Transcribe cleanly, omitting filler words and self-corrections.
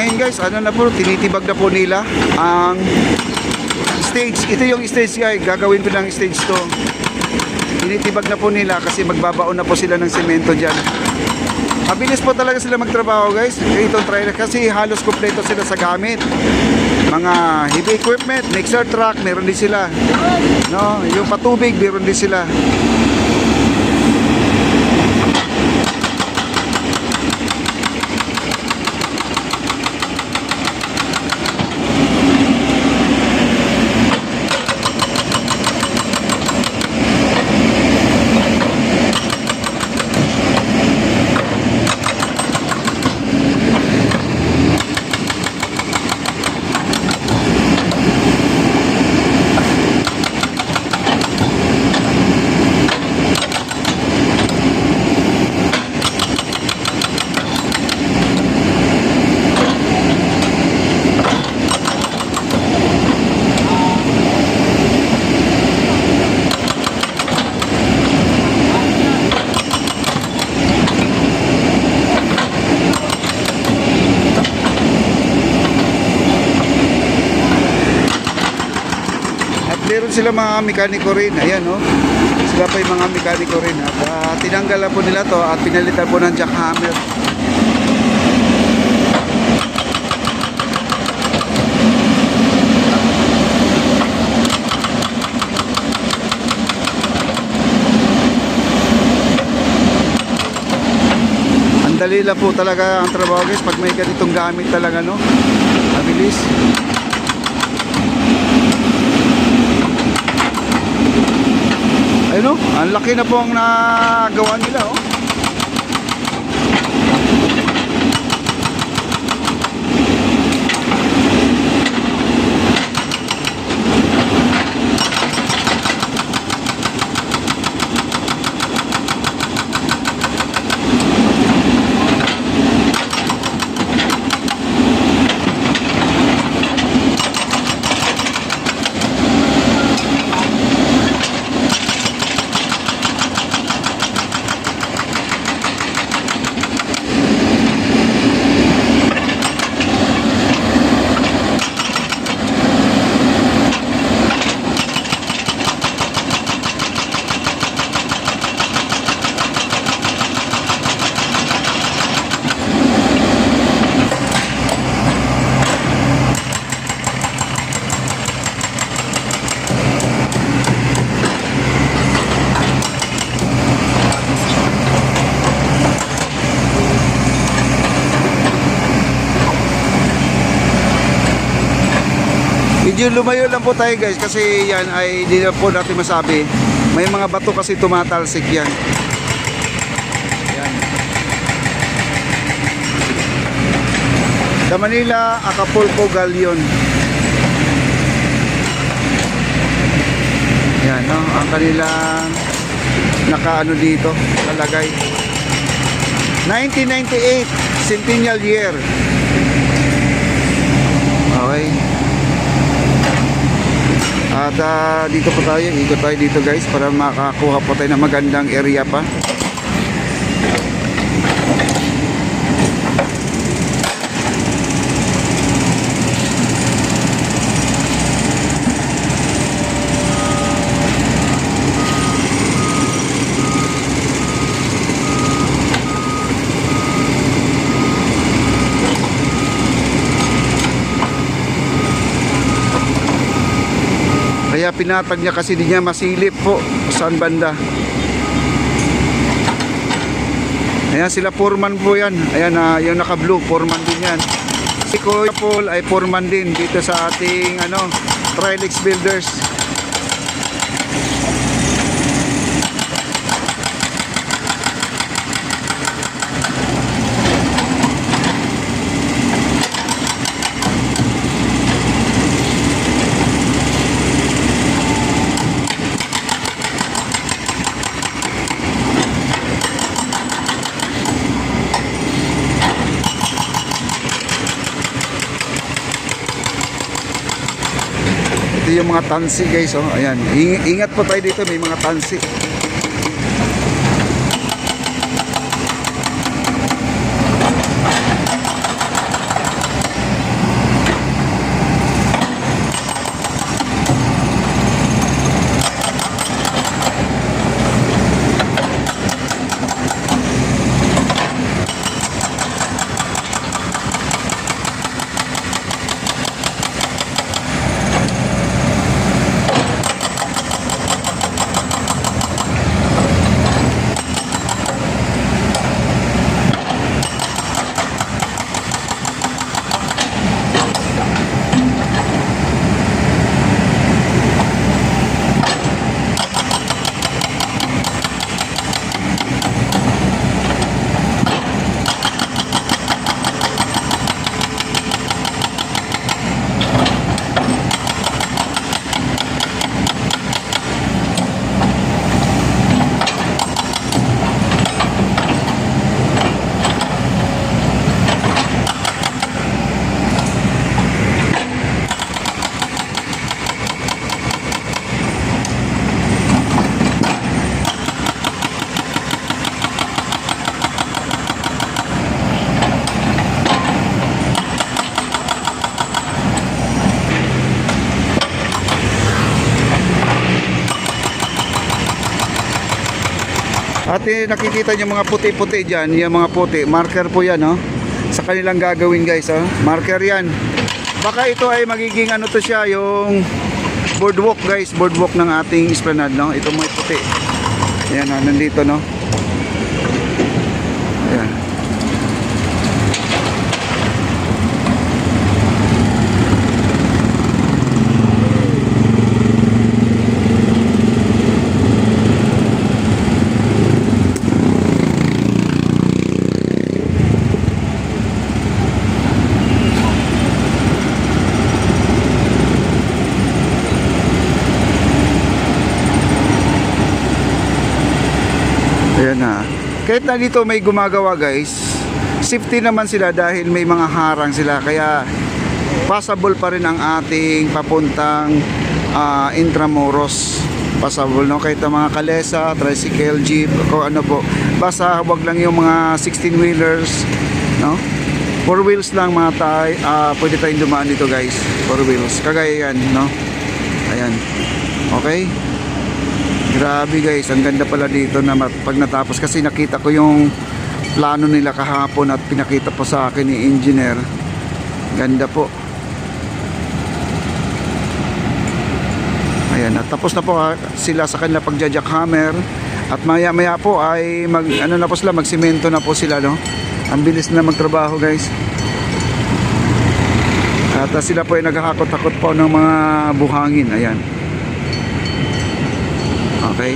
ngayon guys, ano na po, tinitibag na po nila ang stage. Ito yung stage guys, gagawin ko ng stage to. Tinitibag na po nila kasi magbabaon na po sila ng semento dyan. Mabilis po talaga sila magtrabaho guys. Itong trailer kasi halos kompleto sila sa gamit. Mga heavy equipment, mixer truck, meron din sila. No, yung patubig, meron din sila. Meron sila mga mekaniko rin, ayan no. Sila pa yung mga mekaniko rin. At tinanggal na po nila to at pinalitan po ng jackhammer. Ang dali lang po talaga ang trabaho guys pag may ganitong gamit talaga no. Mabilis. Ayun o, ang laki na po ang nagawa nila oh. Medyo lumayo lang po tayo guys kasi yan ay hindi na po natin masabi. May mga bato kasi tumatalsik yan. Yan. Sa Manila, Acapulco, Galion. Yan no, ang kanilang nakaano dito, nalagay. 1998, centennial year. Okay. At dito po tayo, ikot tayo dito guys para makakuha po tayo ng magandang area pa. Kaya pinatag niya kasi di niya masilip po saan banda. Ayan sila foreman po yan. Ayan yung naka blue foreman din yan. Si Kuya Paul ay foreman din dito sa ating Trilix Builders. Ito yung mga tansi guys oh. Ayan, ingat po tayo dito, may mga tansi. At nakikita nyo mga puti-puti dyan, yung mga puti, marker po yan, no? Sa kanilang gagawin guys, oh. Marker yan. Baka ito ay magiging ano to siya, yung boardwalk guys, boardwalk ng ating esplanade, no? Ito mga puti. Ayan, nandito, no? Ayan. Ayan na. Kahit na dito may gumagawa guys, safety naman sila dahil may mga harang sila. Kaya passable pa rin ang ating papuntang Intramuros. Passable, no? Kahit ang mga kalesa, tricycle, jeep, o ano po. Basta wag lang yung mga 16-wheelers, no? 4 wheels lang mga pwede tayong dumaan dito guys. 4 wheels. Kagaya yan, no? Ayan. Okay? Grabe guys, ang ganda pala dito na pag natapos kasi nakita ko yung plano nila kahapon at pinakita po sa akin ni engineer. Ganda po. Ayan, at tapos na po sila sa kanila pagja-jackhammer at maya-maya po ay ano na po sila, magsimento na po sila, no? Ang bilis na magtrabaho guys. At sila po ay naghahakot-hakot po ng mga buhangin. Ayan. Okay.